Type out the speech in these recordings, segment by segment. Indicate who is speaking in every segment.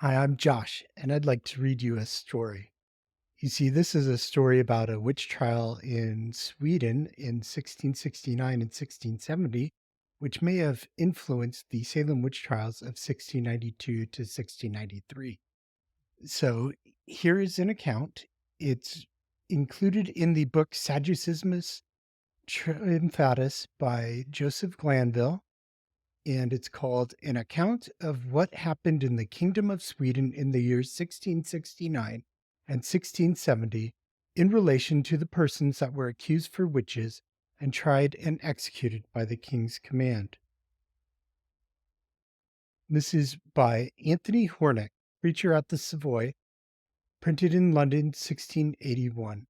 Speaker 1: Hi, I'm Josh, and I'd like to read you a story. You see, this is a story about a witch trial in Sweden in 1669 and 1670, which may have influenced the Salem Witch Trials of 1692 to 1693. So here is an account. It's included in the book Sadducismus Triumphatus by Joseph Glanville, and it's called An Account of What Happened in the Kingdom of Sweden in the years 1669 and 1670 in relation to the persons that were accused for witches and tried and executed by the king's command. This is by Anthony Hornick, preacher at the Savoy, printed in London 1681.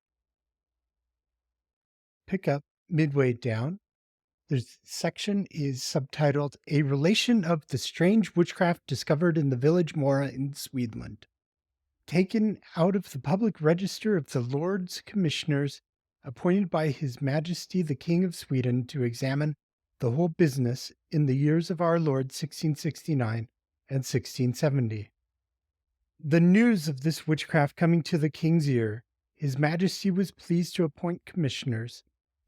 Speaker 1: Pick up midway down. The section is subtitled A Relation of the Strange Witchcraft Discovered in the Village Mora in Sweden. Taken out of the public register of the Lords Commissioners, appointed by His Majesty the King of Sweden to examine the whole business in the years of our Lord 1669 and 1670. The news of this witchcraft coming to the king's ear, His Majesty was pleased to appoint commissioners,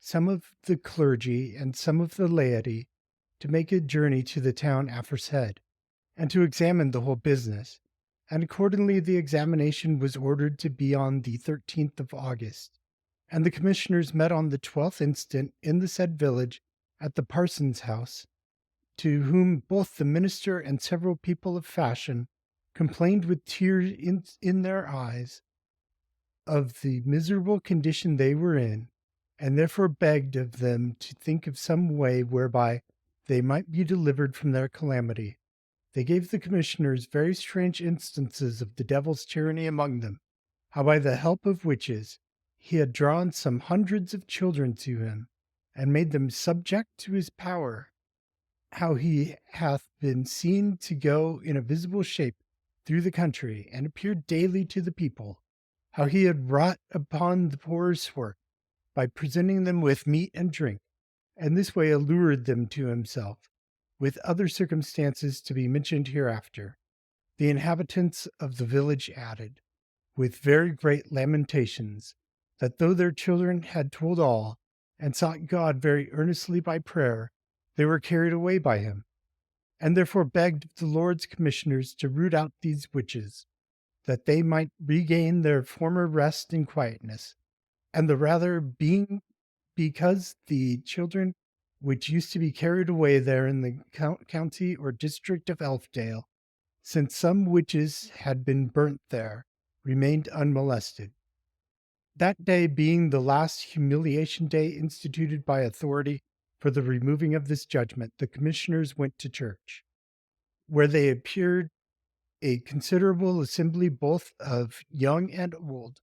Speaker 1: some of the clergy and some of the laity, to make a journey to the town aforesaid, and to examine the whole business. And accordingly the examination was ordered to be on the 13th of August. And the commissioners met on the 12th instant in the said village at the parson's house, to whom both the minister and several people of fashion complained with tears in their eyes of the miserable condition they were in, and therefore begged of them to think of some way whereby they might be delivered from their calamity. They gave the commissioners very strange instances of the devil's tyranny among them, how by the help of witches he had drawn some hundreds of children to him, and made them subject to his power, how he hath been seen to go in a visible shape through the country, and appeared daily to the people, how he had wrought upon the poor's sort by presenting them with meat and drink, and this way allured them to himself, with other circumstances to be mentioned hereafter. The inhabitants of the village added, with very great lamentations, that though their children had told all, and sought God very earnestly by prayer, they were carried away by him, and therefore begged of the Lord's commissioners to root out these witches, that they might regain their former rest and quietness, and the rather being because the children which used to be carried away there in the county or district of Elfdale, since some witches had been burnt there, remained unmolested. That day being the last humiliation day instituted by authority for the removing of this judgment, the commissioners went to church, where they appeared a considerable assembly both of young and old.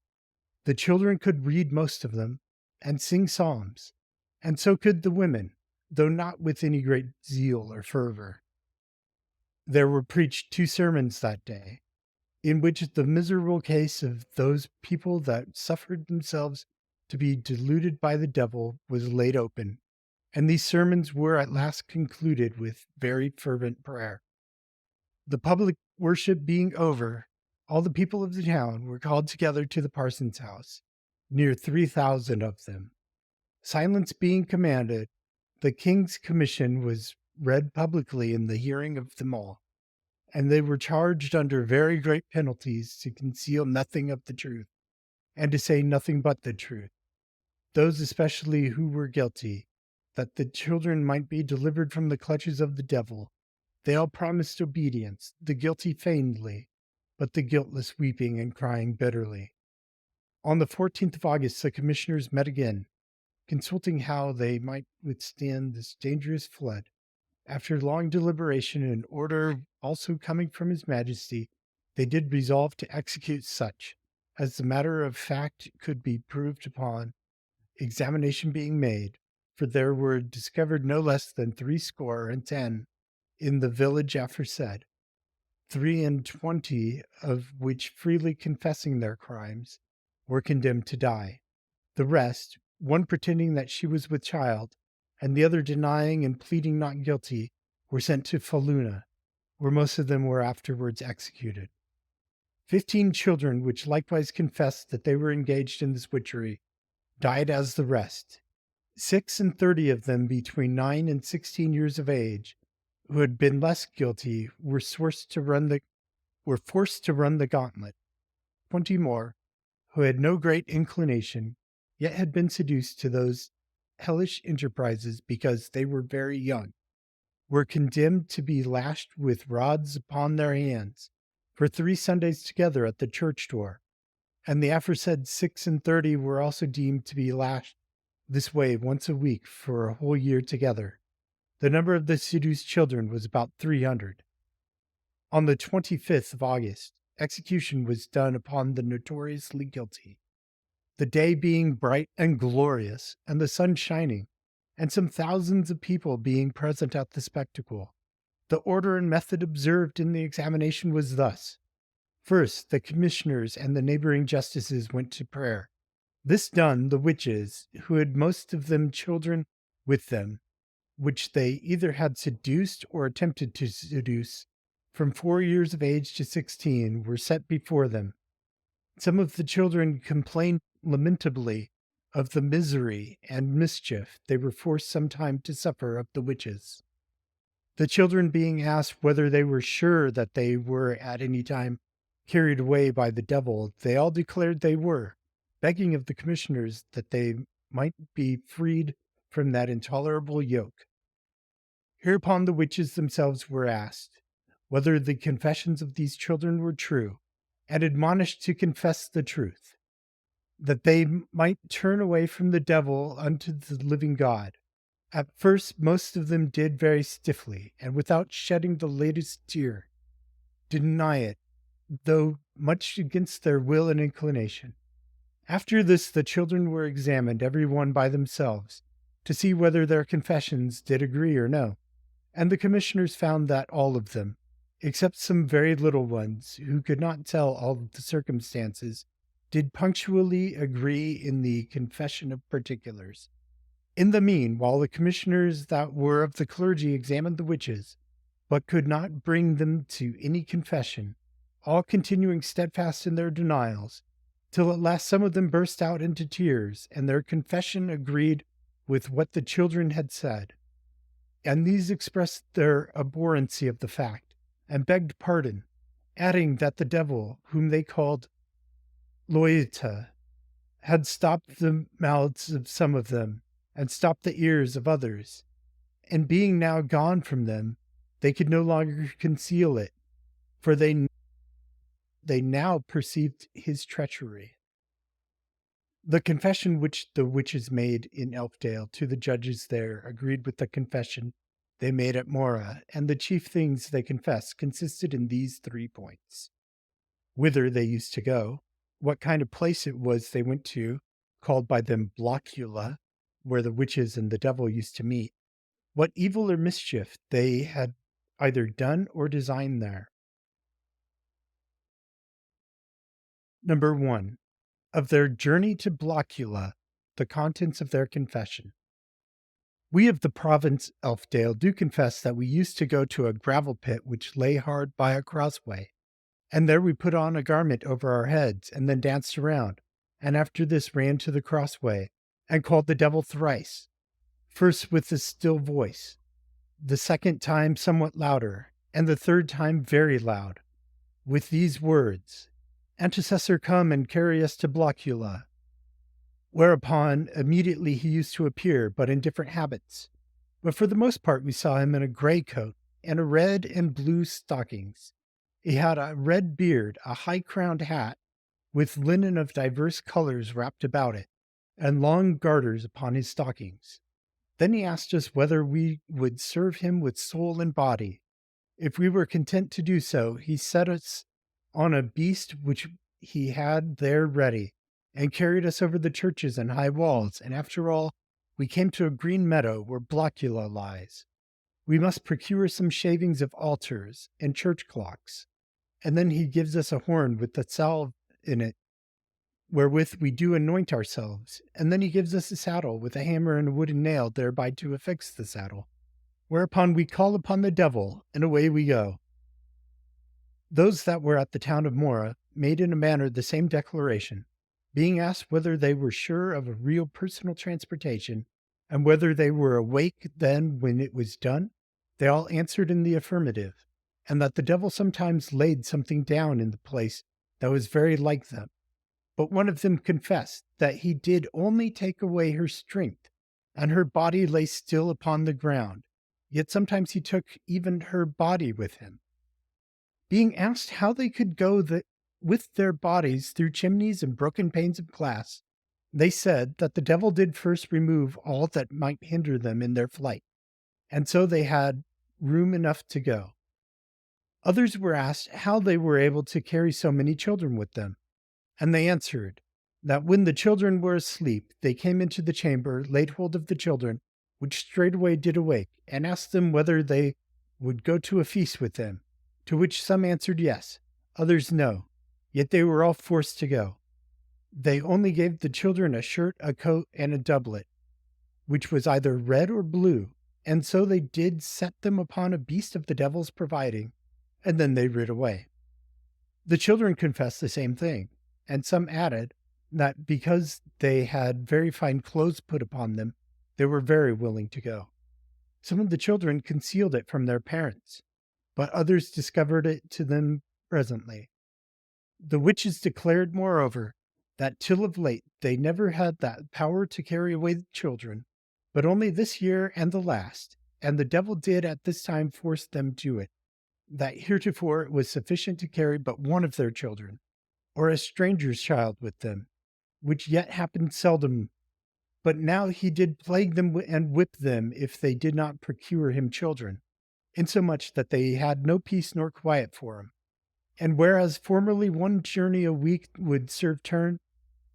Speaker 1: The children could read most of them, and sing psalms, and so could the women, though not with any great zeal or fervor. There were preached 2 sermons that day, in which the miserable case of those people that suffered themselves to be deluded by the devil was laid open, and these sermons were at last concluded with very fervent prayer. The public worship being over, all the people of the town were called together to the parson's house, near 3,000 of them. Silence being commanded, the king's commission was read publicly in the hearing of them all, and they were charged under very great penalties to conceal nothing of the truth, and to say nothing but the truth. Those especially who were guilty, that the children might be delivered from the clutches of the devil, they all promised obedience, the guilty feignedly, but the guiltless weeping and crying bitterly. On the 14th of August, the commissioners met again, consulting how they might withstand this dangerous flood. After long deliberation and order also coming from His Majesty, they did resolve to execute such, as the matter of fact could be proved upon examination being made, for there were discovered no less than 70 in the village aforesaid, 23 of which freely confessing their crimes, were condemned to die. The rest, one pretending that she was with child, and the other denying and pleading not guilty, were sent to Faluna, where most of them were afterwards executed. 15 children, which likewise confessed that they were engaged in this witchery, died as the rest. 36 of them between 9 and 16 years of age, who had been less guilty, were forced to run the gauntlet. 20 more, who had no great inclination, yet had been seduced to those hellish enterprises because they were very young, were condemned to be lashed with rods upon their hands for 3 Sundays together at the church door. And the aforesaid 36 were also deemed to be lashed this way once a week for a whole year together. The number of the seduced children was about 300. On the 25th of August, execution was done upon the notoriously guilty. The day being bright and glorious, and the sun shining, and some thousands of people being present at the spectacle, the order and method observed in the examination was thus. First, the commissioners and the neighboring justices went to prayer. This done, the witches, who had most of them children with them, which they either had seduced or attempted to seduce, from 4 years of age to 16, were set before them. Some of the children complained lamentably of the misery and mischief they were forced sometime to suffer of the witches. The children being asked whether they were sure that they were at any time carried away by the devil, they all declared they were, begging of the commissioners that they might be freed from that intolerable yoke. Hereupon the witches themselves were asked whether the confessions of these children were true, and admonished to confess the truth, that they might turn away from the devil unto the living God. At first most of them did very stiffly, and without shedding the latest tear, deny it, though much against their will and inclination. After this the children were examined every one by themselves, to see whether their confessions did agree or no, and the commissioners found that all of them, except some very little ones, who could not tell all the circumstances, did punctually agree in the confession of particulars. In the meanwhile, the commissioners that were of the clergy examined the witches, but could not bring them to any confession, all continuing steadfast in their denials, till at last some of them burst out into tears, and their confession agreed with what the children had said. And these expressed their abhorrency of the fact, and begged pardon, adding that the devil, whom they called Loita, had stopped the mouths of some of them, and stopped the ears of others, and being now gone from them, they could no longer conceal it, for they now perceived his treachery. The confession which the witches made in Elfdale to the judges there agreed with the confession they made at Mora, and the chief things they confessed consisted in these 3 points: whither they used to go, what kind of place it was they went to, called by them Blockula, where the witches and the devil used to meet, what evil or mischief they had either done or designed there. Number 1. Of their journey to Blockula, the contents of their confession. We of the province Elfdale do confess that we used to go to a gravel pit which lay hard by a crossway, and there we put on a garment over our heads, and then danced around, and after this ran to the crossway, and called the devil thrice, first with a still voice, the second time somewhat louder, and the third time very loud, with these words, Antecessor, come and carry us to Blockula. Whereupon immediately he used to appear, but in different habits. But for the most part we saw him in a grey coat, and a red and blue stockings. He had a red beard, a high-crowned hat, with linen of divers colors wrapped about it, and long garters upon his stockings. Then he asked us whether we would serve him with soul and body. If we were content to do so, he set us on a beast which he had there ready, and carried us over the churches and high walls, and after all, we came to a green meadow where Blockula lies. We must procure some shavings of altars and church clocks, and then he gives us a horn with the salve in it, wherewith we do anoint ourselves, and then he gives us a saddle with a hammer and a wooden nail thereby to affix the saddle, whereupon we call upon the devil, and away we go. Those that were at the town of Mora made in a manner the same declaration. Being asked whether they were sure of a real personal transportation and whether they were awake then when it was done, they all answered in the affirmative, and that the devil sometimes laid something down in the place that was very like them. But one of them confessed that he did only take away her strength, and her body lay still upon the ground. Yet sometimes he took even her body with him. Being asked how they could go with their bodies through chimneys and broken panes of glass, they said that the devil did first remove all that might hinder them in their flight, and so they had room enough to go. Others were asked how they were able to carry so many children with them, and they answered that when the children were asleep, they came into the chamber, laid hold of the children, which straightway did awake, and asked them whether they would go to a feast with them, to which some answered yes, others no, yet they were all forced to go. They only gave the children a shirt, a coat, and a doublet, which was either red or blue, and so they did set them upon a beast of the devil's providing, and then they rid away. The children confessed the same thing, and some added that because they had very fine clothes put upon them, they were very willing to go. Some of the children concealed it from their parents, but others discovered it to them presently. The witches declared, moreover, that till of late they never had that power to carry away the children, but only this year and the last, and the devil did at this time force them to it, that heretofore it was sufficient to carry but one of their children, or a stranger's child with them, which yet happened seldom, but now he did plague them and whip them if they did not procure him children, insomuch that they had no peace nor quiet for him. And whereas formerly one journey a week would serve turn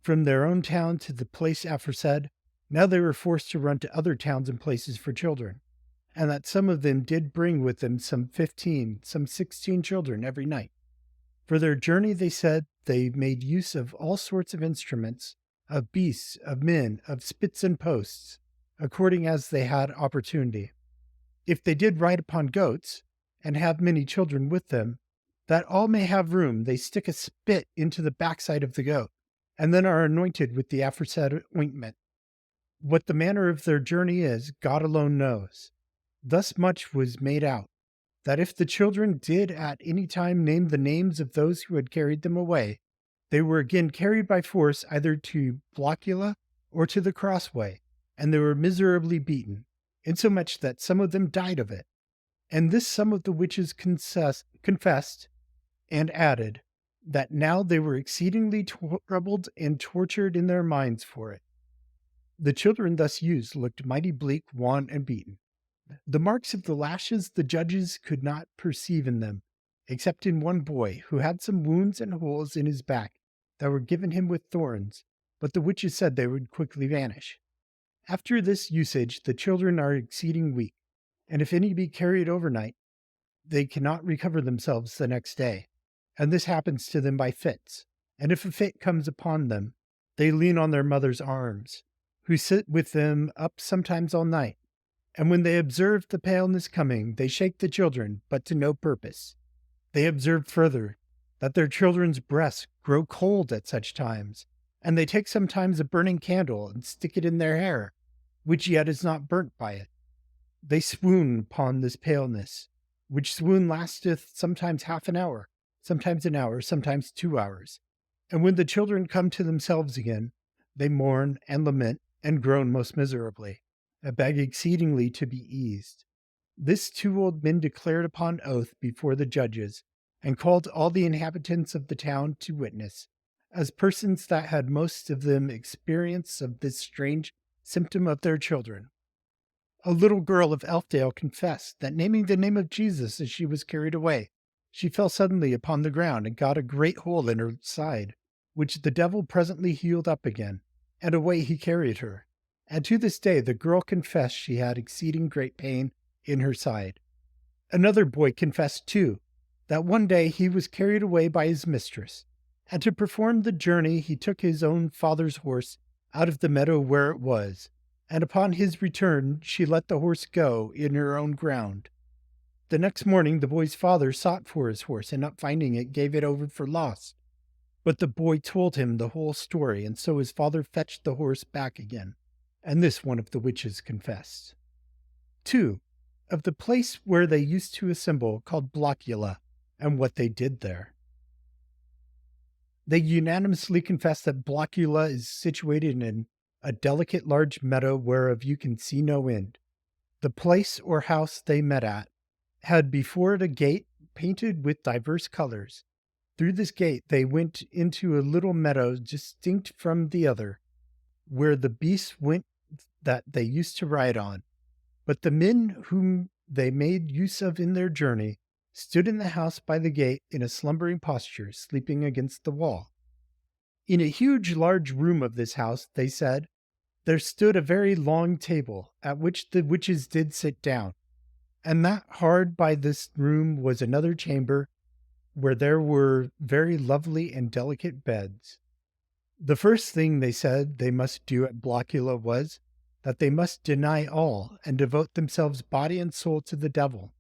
Speaker 1: from their own town to the place aforesaid, now they were forced to run to other towns and places for children, and that some of them did bring with them some 15, some 16 children every night. For their journey, they said, they made use of all sorts of instruments, of beasts, of men, of spits and posts, according as they had opportunity. If they did ride upon goats, and have many children with them, that all may have room, they stick a spit into the backside of the goat, and then are anointed with the aforesaid ointment. What the manner of their journey is, God alone knows. Thus much was made out, that if the children did at any time name the names of those who had carried them away, they were again carried by force either to Blockula or to the crossway, and they were miserably beaten, insomuch that some of them died of it. And this some of the witches confessed, and added, that now they were exceedingly troubled and tortured in their minds for it. The children thus used looked mighty bleak, wan, and beaten. The marks of the lashes the judges could not perceive in them, except in one boy, who had some wounds and holes in his back that were given him with thorns, but the witches said they would quickly vanish. After this usage, the children are exceeding weak, and if any be carried overnight, they cannot recover themselves the next day, and this happens to them by fits. And if a fit comes upon them, they lean on their mother's arms, who sit with them up sometimes all night. And when they observe the paleness coming, they shake the children, but to no purpose. They observe further that their children's breasts grow cold at such times, and they take sometimes a burning candle and stick it in their hair, which yet is not burnt by it. They swoon upon this paleness, which swoon lasteth sometimes half an hour, sometimes an hour, sometimes 2 hours. And when the children come to themselves again, they mourn and lament and groan most miserably, and beg exceedingly to be eased. This 2 old men declared upon oath before the judges, and called all the inhabitants of the town to witness, as persons that had most of them experience of this strange symptom of their children. A little girl of Elfdale confessed that, naming the name of Jesus as she was carried away, she fell suddenly upon the ground and got a great hole in her side, which the devil presently healed up again, and away he carried her. And to this day the girl confessed she had exceeding great pain in her side. Another boy confessed, too, that one day he was carried away by his mistress, and to perform the journey he took his own father's horse out of the meadow where it was, and upon his return she let the horse go in her own ground. The next morning, the boy's father sought for his horse, and not finding it, gave it over for lost. But the boy told him the whole story, and so his father fetched the horse back again. And this one of the witches confessed. 2. Of the place where they used to assemble, called Blockula, and what they did there. They unanimously confess that Blockula is situated in a delicate large meadow whereof you can see no end. The place or house they met at had before it a gate painted with diverse colors. Through this gate they went into a little meadow distinct from the other, where the beasts went that they used to ride on. But the men whom they made use of in their journey stood in the house by the gate in a slumbering posture, sleeping against the wall. In a huge large room of this house, they said, there stood a very long table, at which the witches did sit down. And that hard by this room was another chamber, where there were very lovely and delicate beds. The first thing they said they must do at Blockula was that they must deny all and devote themselves body and soul to the devil,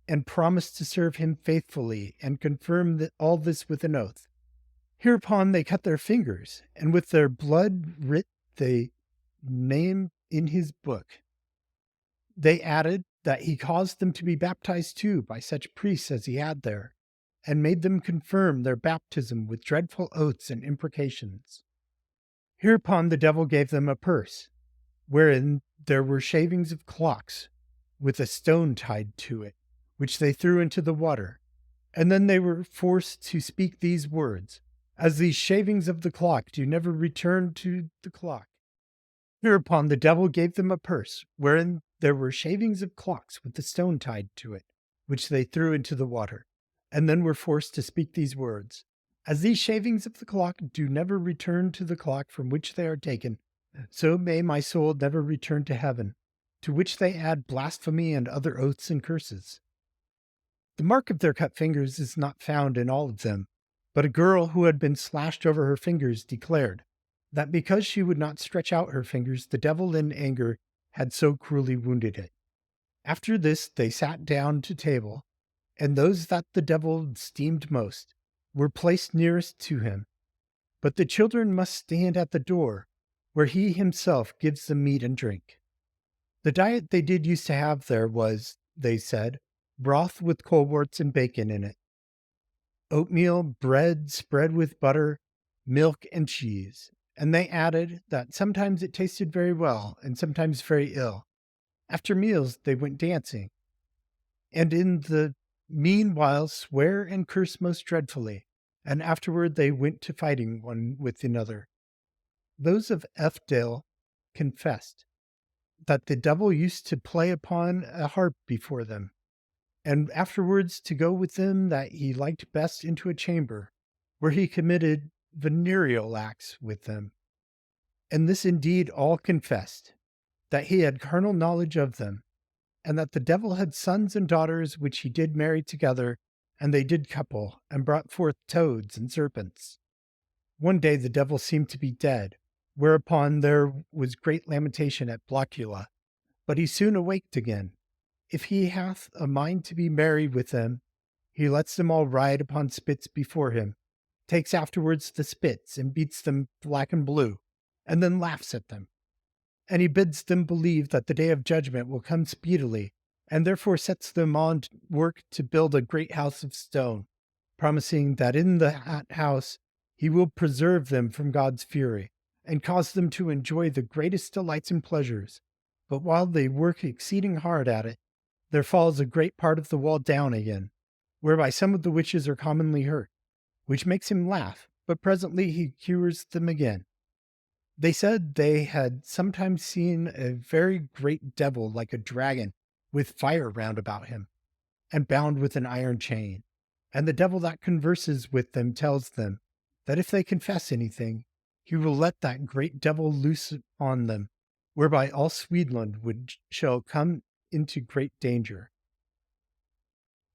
Speaker 1: and promise to serve him faithfully, and confirm that all this with an oath. Hereupon they cut their fingers, and with their blood writ the name in his book. They added that he caused them to be baptized too by such priests as he had there, and made them confirm their baptism with dreadful oaths and imprecations. Hereupon the devil gave them a purse, wherein there were shavings of clocks, with a stone tied to it, which they threw into the water. And then they were forced to speak these words, as these shavings of the clock do never return to the clock. Hereupon the devil gave them a purse, wherein there were shavings of clocks with a stone tied to it, which they threw into the water, and then were forced to speak these words, as these shavings of the clock do never return to the clock from which they are taken, so may my soul never return to heaven, to which they add blasphemy and other oaths and curses. The mark of their cut fingers is not found in all of them, but a girl who had been slashed over her fingers declared that because she would not stretch out her fingers, the devil in anger had so cruelly wounded it. After this they sat down to table, and those that the devil esteemed most were placed nearest to him. But the children must stand at the door, where he himself gives them meat and drink. The diet they did used to have there was, they said, broth with coleworts and bacon in it, oatmeal, bread spread with butter, milk, and cheese. And they added that sometimes it tasted very well and sometimes very ill. After meals they went dancing, and in the meanwhile swear and curse most dreadfully, and afterward they went to fighting one with another. Those of Ethdale confessed that the devil used to play upon a harp before them, and afterwards to go with them that he liked best into a chamber, where he committed venereal acts with them. And this indeed all confessed, that he had carnal knowledge of them, and that the devil had sons and daughters which he did marry together, and they did couple, and brought forth toads and serpents. One day the devil seemed to be dead, whereupon there was great lamentation at Blockula, but he soon awaked again. If he hath a mind to be merry with them, he lets them all ride upon spits before him, takes afterwards the spits, and beats them black and blue, and then laughs at them. And he bids them believe that the day of judgment will come speedily, and therefore sets them on work to build a great house of stone, promising that in that house he will preserve them from God's fury, and cause them to enjoy the greatest delights and pleasures. But while they work exceeding hard at it, there falls a great part of the wall down again, whereby some of the witches are commonly hurt, which makes him laugh, but presently he cures them again. They said they had sometimes seen a very great devil like a dragon, with fire round about him, and bound with an iron chain. And the devil that converses with them tells them that if they confess anything, he will let that great devil loose on them, whereby all Sweden shall come into great danger.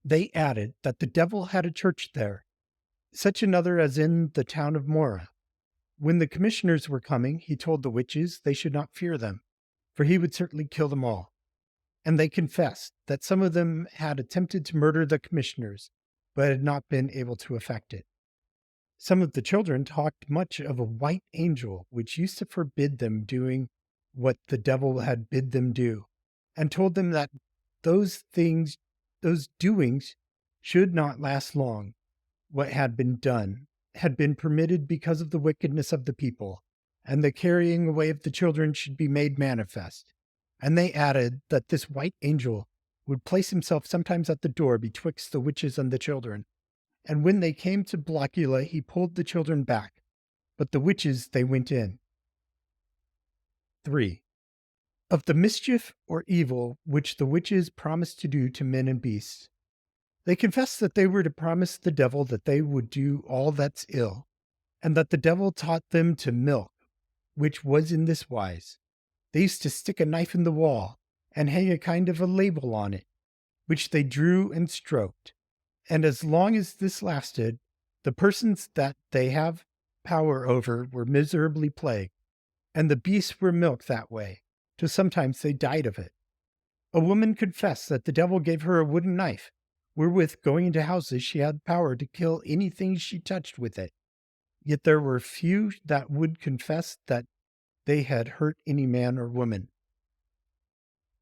Speaker 1: They added that the devil had a church there, such another as in the town of Mora. When the commissioners were coming, he told the witches they should not fear them, for he would certainly kill them all. and they confessed that some of them had attempted to murder the commissioners, but had not been able to effect it. Some of the children talked much of a white angel, which used to forbid them doing what the devil had bid them do, and told them that those doings, should not last long. What had been done had been permitted because of the wickedness of the people, and the carrying away of the children should be made manifest. And they added that this white angel would place himself sometimes at the door betwixt the witches and the children, and when they came to Blockula, he pulled the children back, but the witches they went in. 3. Of the mischief or evil which the witches promised to do to men and beasts. They confessed that they were to promise the devil that they would do all that's ill, and that the devil taught them to milk, which was in this wise. They used to stick a knife in the wall, and hang a kind of a label on it, which they drew and stroked. And as long as this lasted, the persons that they have power over were miserably plagued, and the beasts were milked that way, till sometimes they died of it. A woman confessed that the devil gave her a wooden knife, wherewith going into houses she had power to kill anything she touched with it. Yet there were few that would confess that they had hurt any man or woman.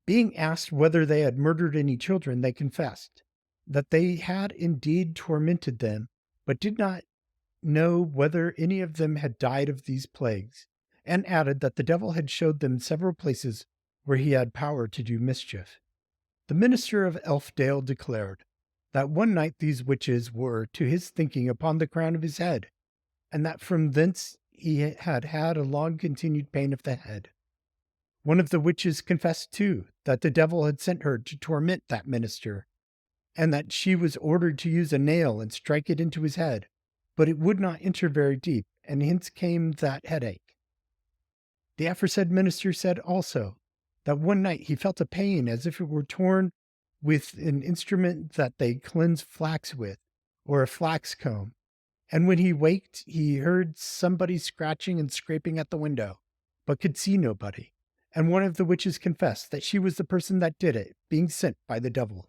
Speaker 1: Being asked whether they had murdered any children, they confessed that they had indeed tormented them, but did not know whether any of them had died of these plagues, and added that the devil had showed them several places where he had power to do mischief. The minister of Elfdale declared that one night these witches were, to his thinking, upon the crown of his head, and that from thence he had had a long continued pain of the head. One of the witches confessed, too, that the devil had sent her to torment that minister, and that she was ordered to use a nail and strike it into his head, but it would not enter very deep, and hence came that headache. The aforesaid minister said also that one night he felt a pain as if it were torn with an instrument that they cleanse flax with, or a flax comb, and when he waked he heard somebody scratching and scraping at the window, but could see nobody. And one of the witches confessed that she was the person that did it, being sent by the devil.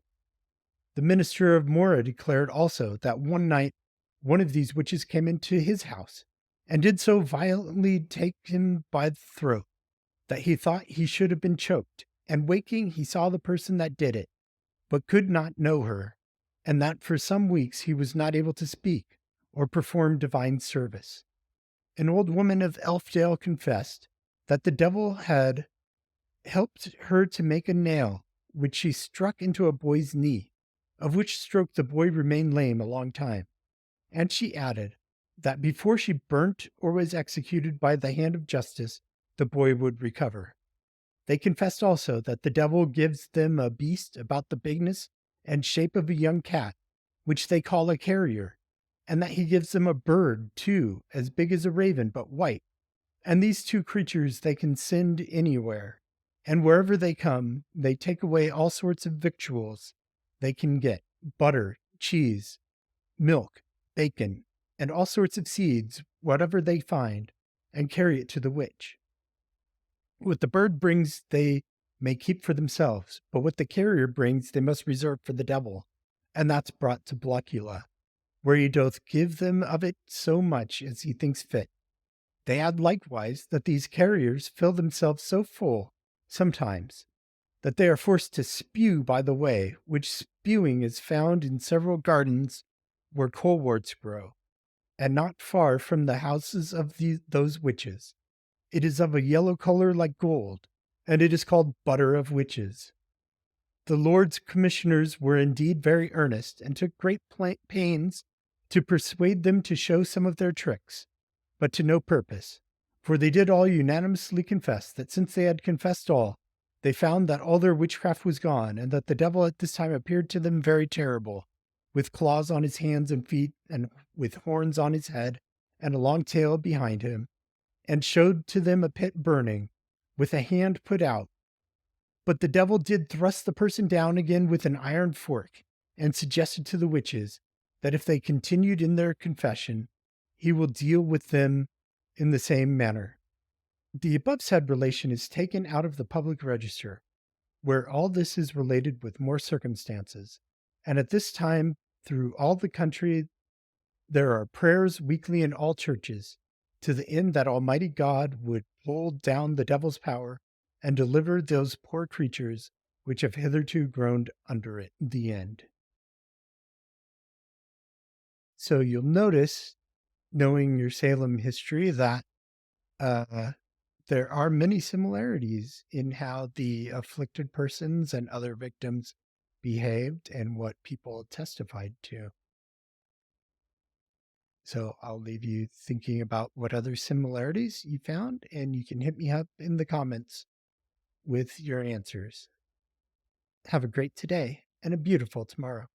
Speaker 1: The minister of Mora declared also that one night one of these witches came into his house, and did so violently take him by the throat, that he thought he should have been choked, and waking he saw the person that did it, but could not know her, and that for some weeks he was not able to speak or perform divine service. An old woman of Elfdale confessed that the devil had helped her to make a nail, which she struck into a boy's knee, of which stroke the boy remained lame a long time. And she added that before she burnt or was executed by the hand of justice, the boy would recover. They confessed also that the devil gives them a beast about the bigness and shape of a young cat, which they call a carrier, and that he gives them a bird, too, as big as a raven, but white. And these two creatures they can send anywhere, and wherever they come, they take away all sorts of victuals they can get, butter, cheese, milk, bacon, and all sorts of seeds, whatever they find, and carry it to the witch. What the bird brings they may keep for themselves, but what the carrier brings they must reserve for the devil, and that's brought to Blockula, where he doth give them of it so much as he thinks fit. They add likewise that these carriers fill themselves so full, sometimes, that they are forced to spew by the way, which spewing is found in several gardens where coleworts grow, and not far from the houses of those witches. It is of a yellow color like gold, and it is called butter of witches. The Lords Commissioners were indeed very earnest, and took great pains to persuade them to show some of their tricks, but to no purpose, for they did all unanimously confess that since they had confessed all, they found that all their witchcraft was gone, and that the devil at this time appeared to them very terrible, with claws on his hands and feet, and with horns on his head, and a long tail behind him, and showed to them a pit burning, with a hand put out. But the devil did thrust the person down again with an iron fork, and suggested to the witches that if they continued in their confession, he will deal with them in the same manner. The above said relation is taken out of the public register. where all this is related with more circumstances. And at this time, through all the country, there are prayers weekly in all churches, to the end that Almighty God would pull down the devil's power and deliver those poor creatures which have hitherto groaned under it. The end. So you'll notice, knowing your Salem history, that uh, there are many similarities in how the afflicted persons and other victims behaved and what people testified to. So I'll leave you thinking about what other similarities you found, and you can hit me up in the comments with your answers. Have a great today and a beautiful tomorrow.